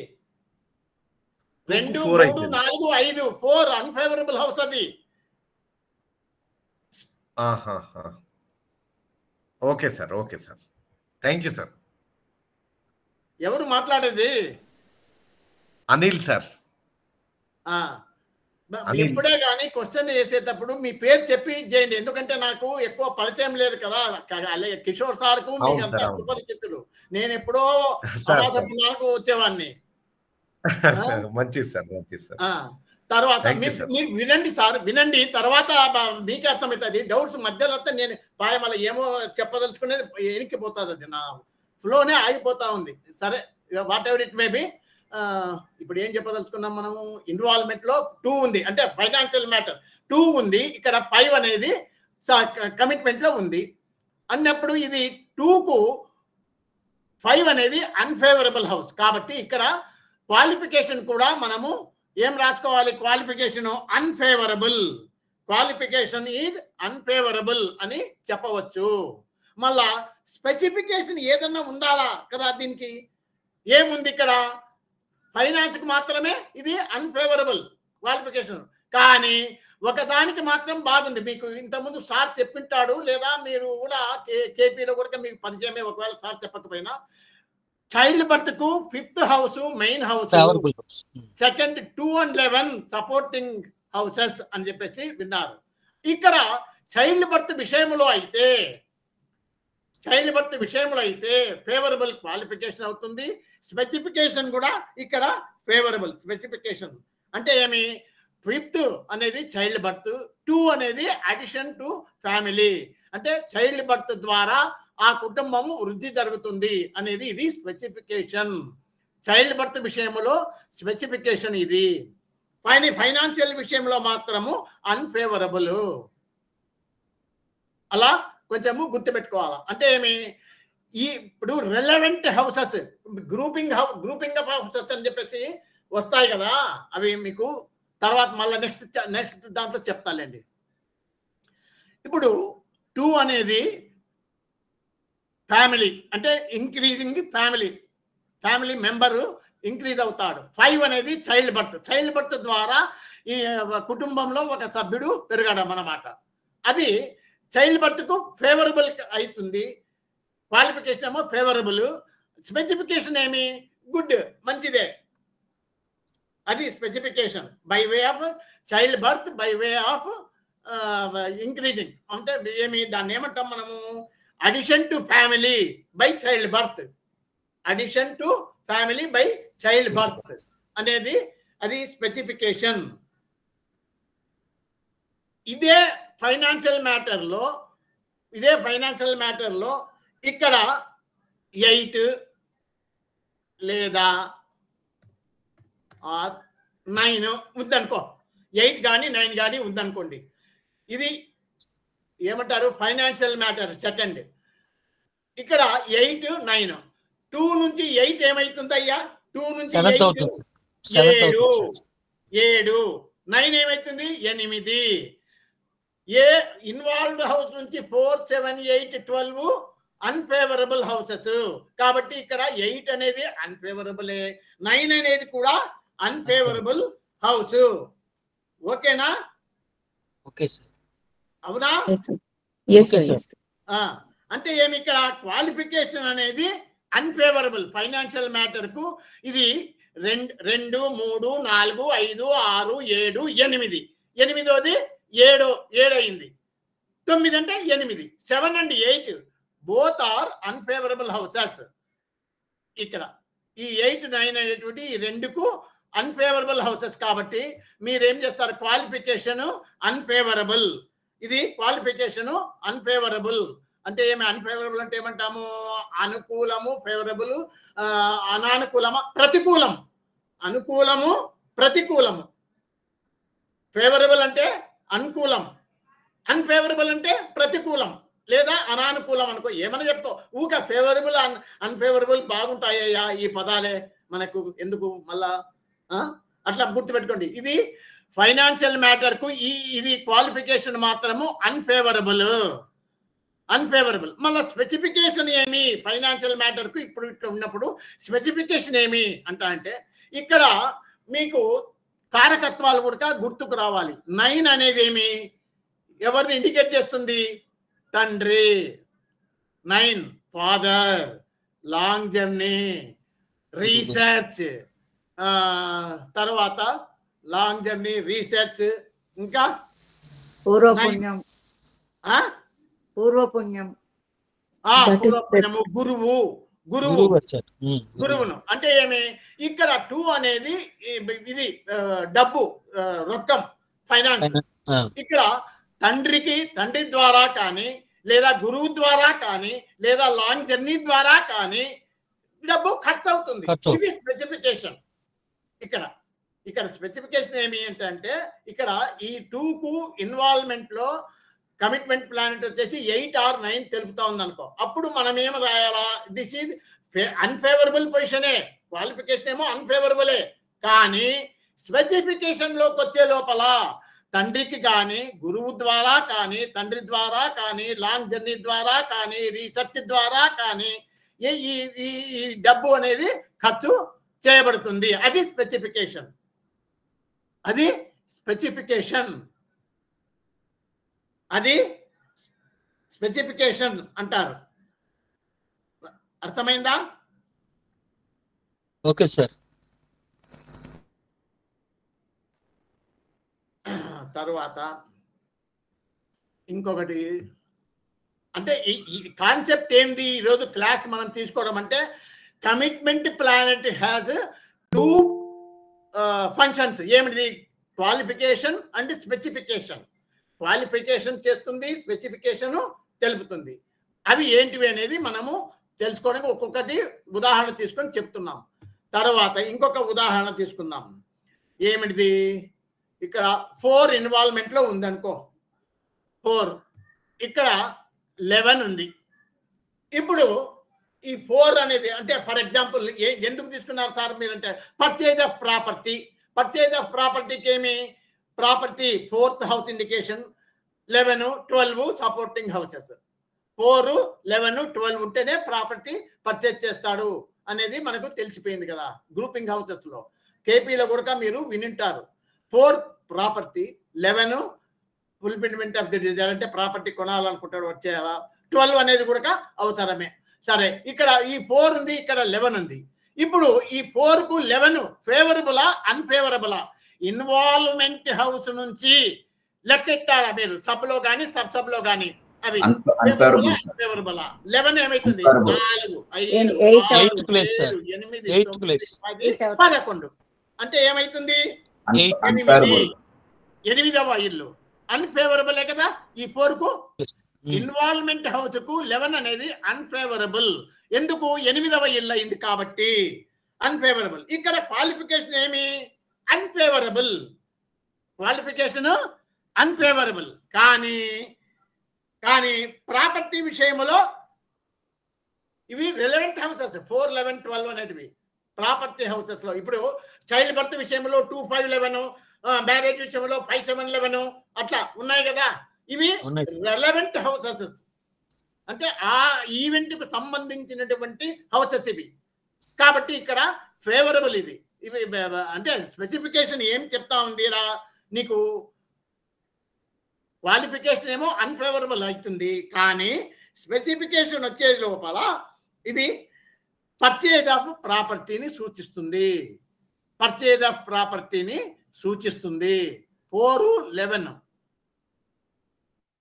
2, 3, 4, 5, 4 అన్ఫేవరబుల్ హౌస్ అది. Okay sir, okay sir, thank you sir. ఎవరు మాట్లాడేది? అనిల్ సార్. ఎప్పుడే కానీ క్వశ్చన్ చేసేటప్పుడు మీ పేరు చెప్పి చేయండి, ఎందుకంటే నాకు ఎక్కువ పరిచయం లేదు కదా. అలాగే కిషోర్ సార్కు మీకు అంత సుపరిచితులు. నేను ఎప్పుడో నాకు వచ్చేవాడిని. మంచిది సార్, మంచిది సార్. తర్వాత మీరు వినండి సార్, వినండి. తర్వాత మీకే అర్థమవుతుంది. డౌట్స్ మధ్యలో వస్తే నేను మళ్ళీ ఏమో చెప్పదలుచుకునేది ఎనికిపోతుంది. అది నా ఫ్లోనే ఆగిపోతా ఉంది. సరే, what ever it may be. ఇప్పుడు ఏం చెప్పదలుచుకున్నాం మనము? ఇన్వాల్వ్మెంట్ లో 2 ఉంది అంటే ఫైనాన్షియల్ మ్యాటర్ 2 ఉంది. ఇక్కడ 5 అనేది కమిట్మెంట్ లో ఉంది అన్నప్పుడు ఇది 2కు 5 అనేది అన్ఫేవరబుల్ హౌస్ కాబట్టి ఇక్కడ క్వాలిఫికేషన్ కూడా మనము ఏం రాసుకోవాలి? Qualification unfavourable. Qualification is unfavourable అని చెప్పవచ్చు. మళ్ళా స్పెసిఫికేషన్ ఏదన్నా ఉండాలా కదా? దీనికి ఏముంది? ఇక్కడ ఫైనాన్స్ కు మాత్రమే ఇది అన్ఫేవరబుల్ క్వాలిఫికేషన్, కానీ ఒకదానికి మాత్రం బాగుంది. మీకు ఇంతకుముందు సార్ చెప్పింటాడు, లేదా మీరు కూడా కేపీలో కూడా మీకు పరిచయమే, ఒకవేళ సార్ చెప్పకపోయినా. చైల్డ్ బర్త్ కు 5th house main house, second 2 and 11 supporting houses అని చెప్పేసి విన్నారు. ఇక్కడ చైల్డ్ బర్త్ విషయంలో అయితే ఫేవరబుల్ క్వాలిఫికేషన్ అవుతుంది. స్పెసిఫికేషన్ కూడా ఇక్కడ ఫేవరబుల్ స్పెసిఫికేషన్. అంటే ఏమి? 5th అనేది చైల్డ్ బర్త్, 2 అనేది అడిషన్ టు ఫ్యామిలీ. అంటే చైల్డ్ బర్త్ ద్వారా ఆ కుటుంబము వృద్ధి జరుగుతుంది అనేది ఇది స్పెసిఫికేషన్. చైల్డ్ బర్త్ విషయంలో స్పెసిఫికేషన్ ఇది. ఫైనాన్షియల్ విషయంలో మాత్రము అన్ఫేవరబుల్. అలా కొంచెము గుర్తుపెట్టుకోవాలా. అంటే ఏమి? ఇప్పుడు relevant houses, grouping of houses అని చెప్పేసి వస్తాయి కదా, అవి మీకు తర్వాత మళ్ళీ నెక్స్ట్ దాంట్లో చెప్తాలేండి. ఇప్పుడు 2 అనేది ఫ్యామిలీ అంటే ఇంక్రీజింగ్ ఫ్యామిలీ మెంబరు ఇంక్రీజ్ అవుతాడు. 5 అనేది చైల్డ్ బర్త్ ద్వారా ఈ కుటుంబంలో ఒక సభ్యుడు పెరగడం అన్నమాట. అది చైల్డ్ బర్త్కు ఫేవరబుల్ అవుతుంది. క్వాలిఫికేషన్ ఏమో ఫేవరబుల్, స్పెసిఫికేషన్ ఏమి? గుడ్, మంచిదే. అది specification by way of child birth, by way of increasing. అంటే ఏమి? దాన్ని ఏమంటాం మనము? Addition to family by child birth. Addition to family by child birth అనేది అది స్పెసిఫికేషన్. ఇదే ఫైనాన్షియల్ మ్యాటర్లో ఇక్కడ 8 లేదా 9 ఉందనుకో, 8 కానీ 9 కానీ ఉందనుకోండి, ఇది ఏమంటారు ఫైనాన్షియల్ మ్యాటర్ సెకండ్. ఇక్కడ 8, 9, 2 నుంచి 8 ఏమైతుందయ్యా? 2 నుంచి 8 7, 9 ఏమైతుంది? 8. ఏ ఇన్వాల్వ్డ్ హౌస్ నుంచి 4, 7, 8, 12 అన్ఫేవరబుల్ హౌసెస్. కాబట్టి ఇక్కడ 8 అనేది అన్ఫేవరబులే, 9 అనేది కూడా అన్ఫేవరబుల్ హౌస్. ఓకేనా? Okay sir. అవునా? అంటే ఏమి ఇక్కడ క్వాలిఫికేషన్ అనేది అన్ఫేవరబుల్ ఫైనాన్షియల్ మ్యాటర్ కు. ఇది 2, 3, 4, 5, 6, 7, 8. 8వది 7 అయింది. 9 అంటే 8. 7 and 8 both are unfavourable houses. ఇక్కడ ఈ 8, 9 అనేటువంటి ఈ 2కు అన్ఫేవరబుల్ హౌసెస్. కాబట్టి మీరేం చేస్తారు? Qualification unfavourable. ఇది క్వాలిఫికేషన్ అన్ఫేవరబుల్. అంటే ఏమి అన్ఫేవరబుల్ అంటే ఏమంటాము? అనుకూలము, ఫేవరబుల్, అనానుకూలము, ప్రతికూలం. అనుకూలము, ప్రతికూలము. ఫేవరబుల్ అంటే అనుకూలం, అన్ఫేవరబుల్ అంటే ప్రతికూలం లేదా అనానుకూలం అనుకో. ఏమన్నా చెప్తావు ఊక. ఫేవరబుల్, అన్ఫేవరబుల్ బాగుంటాయ్యా ఈ పదాలే మనకు ఎందుకు మళ్ళా? అట్లా గుర్తుపెట్టుకోండి. ఇది ఫైనాన్షియల్ మ్యాటర్ కు ఇది క్వాలిఫికేషన్ మాత్రము అన్ఫేవరబుల్. మళ్ళీ స్పెసిఫికేషన్ ఏమి ఫైనాన్షియల్ మ్యాటర్ కు? ఇప్పుడు ఇట్లా ఉన్నప్పుడు స్పెసిఫికేషన్ ఏమి అంటే ఇక్కడ మీకు కారకత్వాలు కూడా గుర్తుకు రావాలి. 9 అనేది ఏమి? ఎవరిని ఇండికేట్ చేస్తుంది? తండ్రి. 9 ఫాదర్, లాంగ్ జర్నీ, రీసెర్చ్, తర్వాత లాంగ్ జర్నీ, రీసెర్చ్, ఇంకా పూర్వపుణ్యం, గురువును. అంటే ఏమి? ఇక్కడ 2 అనేది ఇది డబ్బు, రొక్కం, ఫైనాన్స్. ఇక్కడ తండ్రి ద్వారా కానీ లేదా గురువు ద్వారా కానీ లేదా లాంగ్ జర్నీ ద్వారా కానీ డబ్బు ఖర్చు అవుతుంది. ఇది స్పెసిఫికేషన్. ఇక్కడ స్పెసిఫికేషన్ ఏమి అంటే ఇక్కడ ఈ 2కు ఇన్వాల్వ్మెంట్ లో కమిట్మెంట్ ప్లానెట్ వచ్చేసి 8 or 9 తెలుపుతా ఉంది అనుకో. అప్పుడు మనం ఏం రాయాలా? దిస్ ఈజ్ అన్ఫేవరబుల్ పొజిషనే. క్వాలిఫికేషన్ ఏమో అన్ఫేవరబులే, కానీ స్పెసిఫికేషన్ లోకి వచ్చే లోపల తండ్రికి కానీ, గురువు ద్వారా కానీ, తండ్రి ద్వారా కానీ, లాంగ్ జర్నీ ద్వారా కానీ, రీసెర్చ్ ద్వారా కానీ ఈ డబ్బు అనేది ఖర్చు చేయబడుతుంది. అది స్పెసిఫికేషన్. అంటారు. అర్థమైందా? Okay sir. తర్వాత ఇంకొకటి అంటే ఈ కాన్సెప్ట్ ఏంది ఈరోజు క్లాస్ మనం తీసుకోవడం అంటే, కమిట్మెంట్ ప్లానెట్ హ్యాస్ 2 ఫంక్షన్స్. ఏమిటి? Qualification and specification. క్వాలిఫికేషన్ చేస్తుంది, స్పెసిఫికేషన్ తెలుపుతుంది. అవి ఏంటివి అనేది మనము తెలుసుకోవడానికి ఒక్కొక్కటి ఉదాహరణ తీసుకొని చెప్తున్నాం. తర్వాత ఇంకొక ఉదాహరణ తీసుకుందాం. ఏమిటిది? ఇక్కడ 4 ఇన్వాల్వ్మెంట్ లో ఉందనుకో. 4 ఇక్కడ 11 ఉంది. ఇప్పుడు ఈ 4 అనేది అంటే ఫర్ ఎగ్జాంపుల్ ఎందుకు తీసుకున్నారు సార్ మీరంటే, పర్చేజ్ ఆఫ్ ప్రాపర్టీకి ఏమి? Property 4th house indication, 11, 12 supporting houses. 4, 11, 12 ఉంటేనే ప్రాపర్టీ పర్చేజ్ చేస్తాడు అనేది మనకు తెలిసిపోయింది కదా గ్రూపింగ్ హౌసెస్ లో. కేపీలో కూడా మీరు వినింటారు. 4 property, 11 fulfilment of the Dzire అంటే ప్రాపర్టీ కొనాలనుకుంటాడు వచ్చేయాలా. 12 అనేది కూడా అవసరమే. సరే, ఇక్కడ ఈ 4 ఉంది, ఇక్కడ 11 ఉంది. ఇప్పుడు ఈ 4కు 11 ఫేవరబులా అన్ఫేవరబులా? ఇన్వాల్వ్మెంట్ హౌస్ నుంచి లెక్కెట్టాలా మీరు? సబ్లో కానీ సబ్లో కానీ అవి అన్ఫేవరబులా? 11 ఏమైతుంది? 4, 5, 6, 7, 8, 9, 10, 11. అంటే ఏమైతుంది? అన్ఫేవరబుల్. 8వ ఇల్లు అన్ఫేవరబులే కదా. ఈ 4కు ఇన్వాల్వ్మెంట్ హౌస్ కు 11 అనేది అన్ఫేవరబుల్. ఎందుకు? 8వ ఇల్లు అయింది కాబట్టి అన్ఫేవరబుల్. ఇక్కడ క్వాలిఫికేషన్ ఏమి? అన్ఫేవరబుల్. Qualification unfavourable. కానీ ప్రాపర్టీ విషయంలో ఇవి రిలవెంట్ హౌసెస్ 4, 11, 12 అనేటివి ప్రాపర్టీ హౌసెస్ లో. ఇప్పుడు చైల్డ్ బర్త్ విషయంలో 2, 5, 11, మ్యారేజ్ విషయంలో 5, 7, 11 అట్లా ఉన్నాయి కదా. ఇవి రెలవెంట్ హౌసెస్ అంటే ఆ ఈవెంట్ కు సంబంధించినటువంటి హౌసెస్ ఇవి. కాబట్టి ఇక్కడ ఫేవరబుల్ ఇది. ఇవి అంటే స్పెసిఫికేషన్ ఏం చెప్తా ఉంది నీకు? క్వాలిఫికేషన్ ఏమో అన్ఫేవరబుల్ అవుతుంది, కానీ స్పెసిఫికేషన్ వచ్చే లోపల ఇది పర్చేజ్ ఆఫ్ ప్రాపర్టీని సూచిస్తుంది. పర్చేజ్ ఆఫ్ ప్రాపర్టీని సూచిస్తుంది. 4, 11,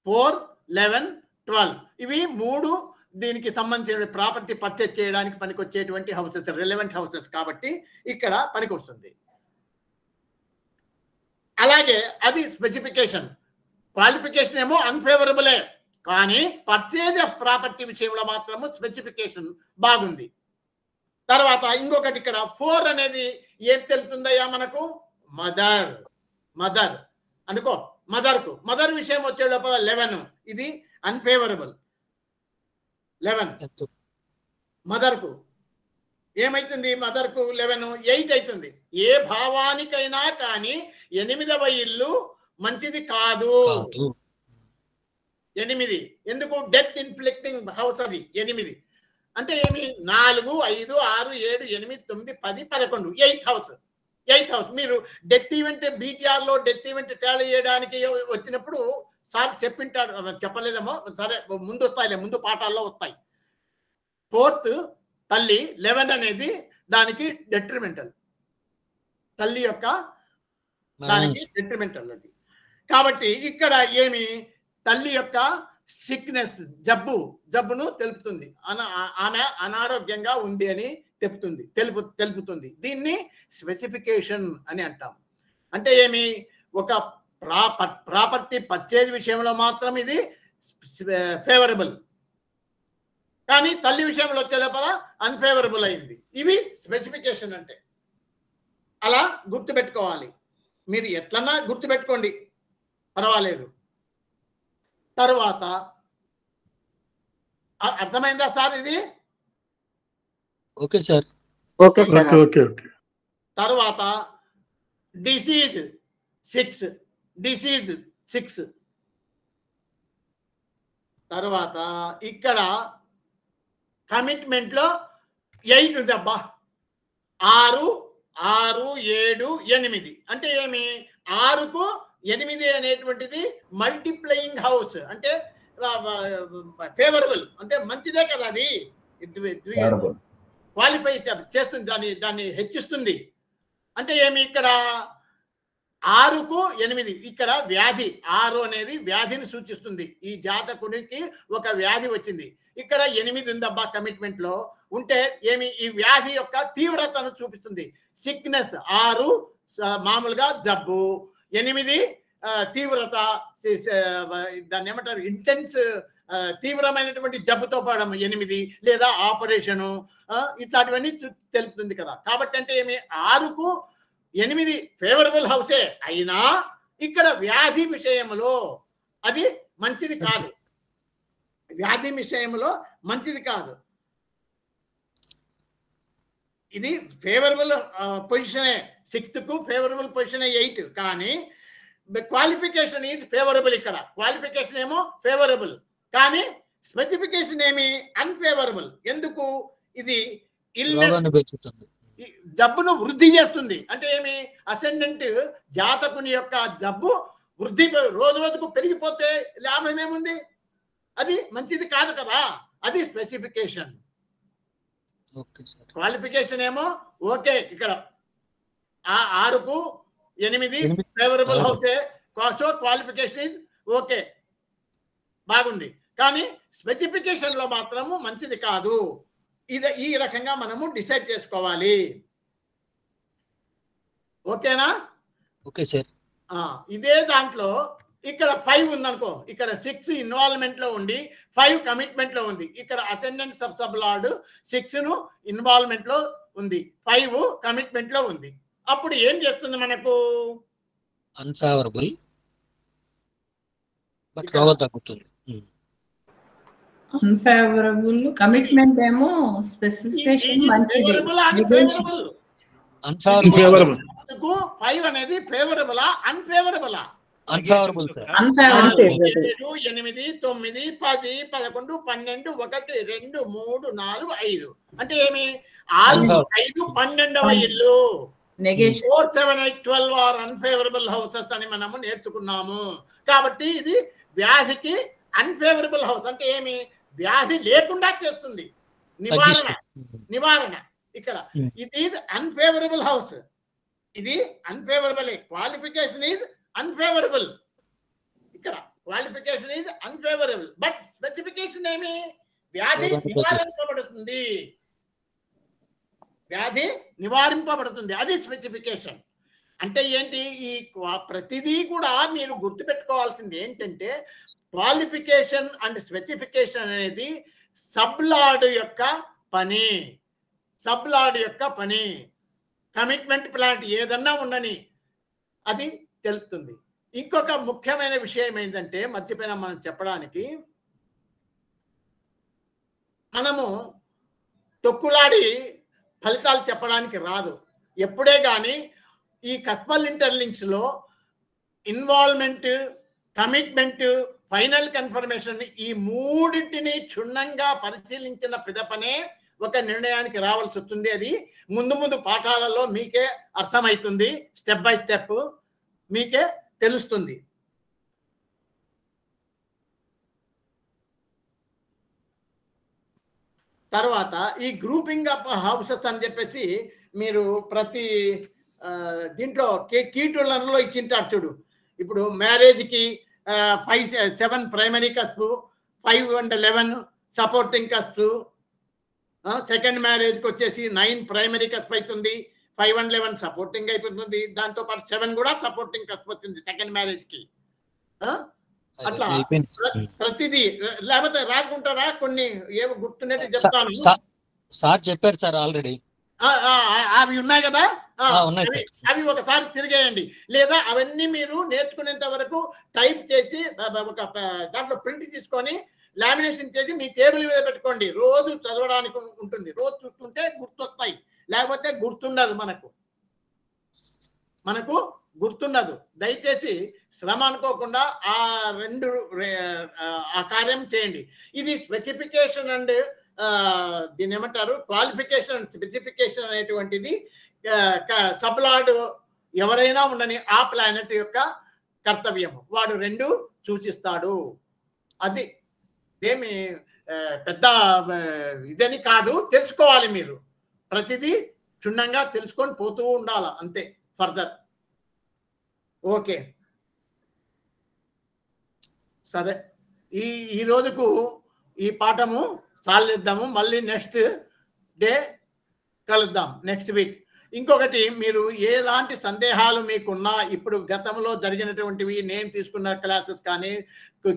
12 ఇవి 3 దీనికి సంబంధించిన ప్రాపర్టీ పర్చేజ్ చేయడానికి పనికొచ్చేటువంటి హౌసెస్, రిలవెంట్ హౌసెస్ కాబట్టి ఇక్కడ పనికొస్తుంది. అలాగే అది స్పెసిఫికేషన్. క్వాలిఫికేషన్ ఏమో అన్ఫేవరబులే, కానీ పర్చేజ్ ఆఫ్ ప్రాపర్టీ విషయంలో మాత్రము స్పెసిఫికేషన్ బాగుంది. తర్వాత ఇంకొకటి ఇక్కడ 4 అనేది ఏం తెలుస్తుందయ్యా మనకు? మదర్ అనుకో. మదర్ విషయం వచ్చే లోపల 11 ఇది అన్ఫేవరబుల్. 11 మదర్కు ఏమైతుంది? మదర్కు 11 8 అవుతుంది. ఏ భావానికైనా కానీ 8వ ఇల్లు మంచిది కాదు. 8 ఎందుకు? డెత్ ఇన్ఫ్లిక్టింగ్ హౌస్ అది 8 అంటే ఏమి? 4, 5, 6, 7, 8, 9, 10, 11 8th హౌస్. మీరు డెత్ ఈవెంట్ బీటీఆర్ లో డెత్ ఈవెంట్ టాలీ చేయడానికి వచ్చినప్పుడు సార్ చెప్పింటాడు, చెప్పలేదేమో, సరే ముందు వస్తాయిలే, ముందు పాఠాల్లో వస్తాయి. 4th తల్లి 11 అనేది దానికి డెట్రిమెంటల్. తల్లి యొక్క దానికి డెట్రిమెంటల్ అది. కాబట్టి ఇక్కడ ఏమి? తల్లి యొక్క సిక్నెస్ జబ్బును తెలుపుతుంది. ఆమె అనారోగ్యంగా ఉంది అని తెలుపుతుంది. దీన్ని స్పెసిఫికేషన్ అని అంటాం. అంటే ఏమి? ఒక ప్రాపర్టీ పర్చేజ్ విషయంలో మాత్రం ఇది ఫేవరబుల్, కానీ తల్లి విషయంలో వచ్చే లోపల అన్ఫేవరబుల్ అయింది. ఇవి స్పెసిఫికేషన్ అంటే. అలా గుర్తుపెట్టుకోవాలి. మీరు ఎట్లన్నా గుర్తుపెట్టుకోండి, పర్వాలేదు. తరువాత అర్థమైందా సార్ ఇది? Okay sir. Okay sir. తర్వాత డిసీజ్ 6. తర్వాత ఇక్కడ కమిట్మెంట్ లో 8 దబ్బా. 6, 7, 8 అంటే ఏమి? 6కు 8 అనేటువంటిది మల్టిప్లయింగ్ హౌస్ అంటే ఫేవరబుల్ అంటే మంచిదే కదా. అది క్వాలిఫై చేస్తుంది, దాన్ని హెచ్చిస్తుంది. అంటే ఏమి? ఇక్కడ 6కు 8 ఇక్కడ వ్యాధి. 6 అనేది వ్యాధిని సూచిస్తుంది. ఈ జాతకుడికి ఒక వ్యాధి వచ్చింది. ఇక్కడ 8 ఉందబ్బా కమిట్మెంట్ లో ఉంటే ఏమి? ఈ వ్యాధి యొక్క తీవ్రతను చూపిస్తుంది. సిక్నెస్ 6 మామూలుగా జబ్బు, 8 తీవ్రత, దాన్ని ఏమంటారు? ఇంటెన్స్ తీవ్రమైనటువంటి జబ్బుతో పడడం 8 లేదా ఆపరేషను ఇట్లాంటివన్నీ తెలుపుతుంది కదా. కాబట్టి అంటే ఏమి? 6కు 8 ఫేవరబుల్ హౌసే అయినా ఇక్కడ వ్యాధి విషయంలో అది మంచిది కాదు. వ్యాధి విషయంలో మంచిది కాదు. ఇది ఫేవరబుల్ పొజిషనే. 6th కు ఫేవరబుల్ పొజిషన్ 8, కానీ క్వాలిఫికేషన్ ఈజ్ ఫేవరబుల్. ఇక్కడ క్వాలిఫికేషన్ ఏమో ఫేవరబుల్, కానీ స్పెసిఫికేషన్ ఏమి? అన్ఫేవరబుల్. ఎందుకు? ఇది జబ్బును వృద్ధి చేస్తుంది. అంటే ఏమి? అసెండెంట్ జాతకుని యొక్క జబ్బు వృద్ధి రోజు రోజుకు పెరిగిపోతే లాభం ఏముంది? అది మంచిది కాదు కదా. అది స్పెసిఫికేషన్. క్వాలిఫికేషన్ ఏమో ఓకే. ఇక్కడ 6కు 8 ఫేవరబుల్ హౌసే, క్వాలిఫికేషన్ ఇస్ ఓకే, బాగుంది. కానీ స్పెసిఫికేషన్ లో మాత్రము మంచిది కాదు. ఈ రకంగా మనము డిసైడ్ చేసుకోవాలి. ఓకేనా? Okay sir. ఇదే దాంట్లో ఇక్కడ 5 ఉందనుకో, ఇక్కడ 6 ఇన్వాల్వ్మెంట్ లో ఉండి 5 కమిట్మెంట్ లో ఉంది. ఇక్కడ అసెండెంట్ సబ్ లార్డ్ 6ను ఇన్వాల్వ్మెంట్ లో ఉంది, 5 కమిట్మెంట్ లో ఉంది. అప్పుడు ఏం చేస్తుంది మనకు? అన్ఫేవరబుల్ బట్ రోగ తగ్గుతుంది. అన్ఫేవరబుల్ కమిట్మెంట్ ఏమో స్పెసిఫికేషన్ మంచిది. అన్ఫేవరబుల్ 5 అనేది ఫేవరబులా అన్ఫేవరబులా? Unfavourable sir. 7, 8, 9, 10, 11, 12, 1, 2, 3, 4, 5 అంటే ఏమి? 6, 5 12వ ఇల్లు. 4, 7, 8, 12 ఆర్ అన్ఫేవరబుల్ హౌసెస్ అని మనము నేర్చుకున్నాము. కాబట్టి ఇది వ్యాధికి అన్ఫేవరబుల్ హౌస్ అంటే ఏమి? వ్యాధి లేకుండా చేస్తుంది, నివారణ. ఇక్కడ ఇది ఈజ్ అన్ఫేవరబుల్ హౌస్, ఇది అన్ఫేవరబుల్. Qualification is unfavourable. ఇక్కడ qualification is unfavourable but specification ఏమి? వ్యాధి నివారింపబడుతుంది, వ్యాధి నివారింపబడుతుంది, అది స్పెసిఫికేషన్. అంటే ఏంటి? ఈ ప్రతిదీ కూడా మీరు గుర్తుపెట్టుకోవాల్సింది ఏంటంటే క్వాలిఫికేషన్ అండ్ స్పెసిఫికేషన్ అనేది సబ్లార్డ్ యొక్క పని, సబ్లార్డ్ యొక్క పని. కమిట్మెంట్ ప్లాంట్ ఏదన్నా ఉండని అది తెలుపుతుంది. ఇంకొక ముఖ్యమైన విషయం ఏంటంటే మర్చిపోయినా మనం చెప్పడానికి, మనము తొక్కులాడి ఫలితాలు చెప్పడానికి రాదు. ఎప్పుడే కానీ ఈ కస్పల్ ఇంటర్లింక్స్లో ఇన్వాల్వ్మెంట్, కమిట్మెంట్, ఫైనల్ కన్ఫర్మేషన్ ఈ మూడింటిని క్షుణ్ణంగా పరిశీలించిన పిదపనే ఒక నిర్ణయానికి రావాల్సి వస్తుంది. అది ముందు పాఠాలలో మీకే అర్థమవుతుంది, స్టెప్ బై స్టెప్ మీకే తెలుస్తుంది. తర్వాత ఈ గ్రూపింగ్ ఆఫ్ హౌసెస్ అని చెప్పేసి మీరు ప్రతి దీంట్లో కీ టు లెర్న్లో ఇచ్చింటారు చూడు. ఇప్పుడు మ్యారేజ్కి 5, 7 primary cusp, 5 and 11 supporting cusp. Second మ్యారేజ్కి వచ్చేసి 9 ప్రైమరీ కస్ప్ అవుతుంది, 5 and 11 సపోర్టింగ్ అయిపోతుంది. దాంతో పాటు 7 కూడా సపోర్టింగ్ కస్ప్ వస్తుంది సెకండ్ మ్యారేజ్కి. అట్లా ప్రతిదీ. లేకపోతే రాసుకుంటారా? కొన్ని ఏవో గుర్తున్నట్టు చెప్తాను. సార్ చెప్పారు సార్ ఆల్రెడీ. అవి ఉన్నాయి కదా, అవి ఒకసారి తిరిగేయండి. లేదా అవన్నీ మీరు నేర్చుకునేంత వరకు టైప్ చేసి ఒక దాంట్లో ప్రింట్ తీసుకొని లామినేషన్ చేసి మీ టేబుల్ మీద పెట్టుకోండి. రోజు చదవడానికి ఉంటుంది, రోజు చూస్తుంటే గుర్తొస్తాయి. లేకపోతే గుర్తుండదు, మనకు గుర్తుండదు. దయచేసి శ్రమ అనుకోకుండా ఆ కార్యం చేయండి. ఇది స్పెసిఫికేషన్ అండ్ దీని ఏమంటారు, క్వాలిఫికేషన్ అండ్ స్పెసిఫికేషన్ అనేటువంటిది సబ్లార్డ్ ఎవరైనా ఉండని ఆ ప్లానెట్ యొక్క కర్తవ్యం. వాడు 2 సూచిస్తాడు. అది ఏమి పెద్ద ఇదని కాదు, తెలుసుకోవాలి. మీరు ప్రతిదీ క్షుణ్ణంగా తెలుసుకొని పోతూ ఉండాలి, అంతే. Further okay. సరే, ఈ రోజుకు ఈ పాఠము సాలిద్దాము. మళ్ళీ నెక్స్ట్ డే కలుద్దాం, నెక్స్ట్ వీక్. ఇంకొకటి, మీరు ఎలాంటి సందేహాలు మీకున్నా, ఇప్పుడు గతంలో జరిగినటువంటివి, నేను తీసుకున్న క్లాసెస్ కానీ,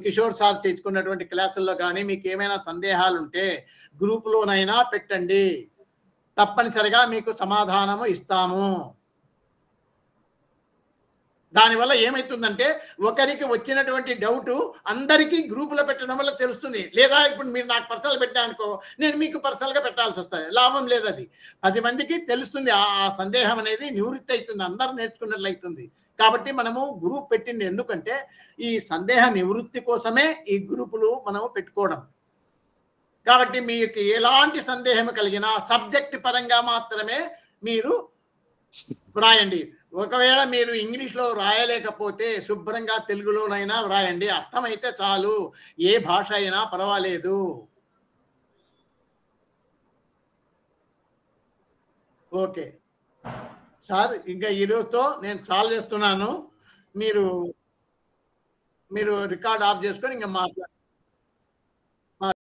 కిషోర్ సార్ తీసుకున్నటువంటి క్లాసుల్లో కానీ మీకు ఏమైనా సందేహాలు ఉంటే గ్రూప్లోనైనా పెట్టండి, తప్పనిసరిగా మీకు సమాధానము ఇస్తాము. దానివల్ల ఏమవుతుందంటే ఒకరికి వచ్చినటువంటి డౌట్ అందరికీ గ్రూపులో పెట్టడం వల్ల తెలుస్తుంది. లేదా ఇప్పుడు మీరు నాకు పర్సనల్ పెట్టానుకో, నేను మీకు పర్సనల్గా పెట్టాల్సి వస్తుంది, లాభం లేదు. అది 10 మందికి తెలుస్తుంది, ఆ సందేహం అనేది నివృత్తి అవుతుంది, అందరూ నేర్చుకున్నట్లు అవుతుంది. కాబట్టి మనము గ్రూప్ పెట్టింది ఎందుకంటే ఈ సందేహ నివృత్తి కోసమే ఈ గ్రూపులు మనము పెట్టుకోవడం. కాబట్టి మీకు ఎలాంటి సందేహం కలిగినా సబ్జెక్ట్ పరంగా మాత్రమే మీరు వ్రాయండి. ఒకవేళ మీరు ఇంగ్లీష్లో రాయలేకపోతే శుభ్రంగా తెలుగులోనైనా వ్రాయండి, అర్థమైతే చాలు, ఏ భాష అయినా పర్వాలేదు. ఓకే సార్, ఇంకా ఈరోజుతో నేను చాలు చేస్తున్నాను. మీరు రికార్డ్ ఆఫ్ చేసుకొని ఇంకా మాట్లాడండి.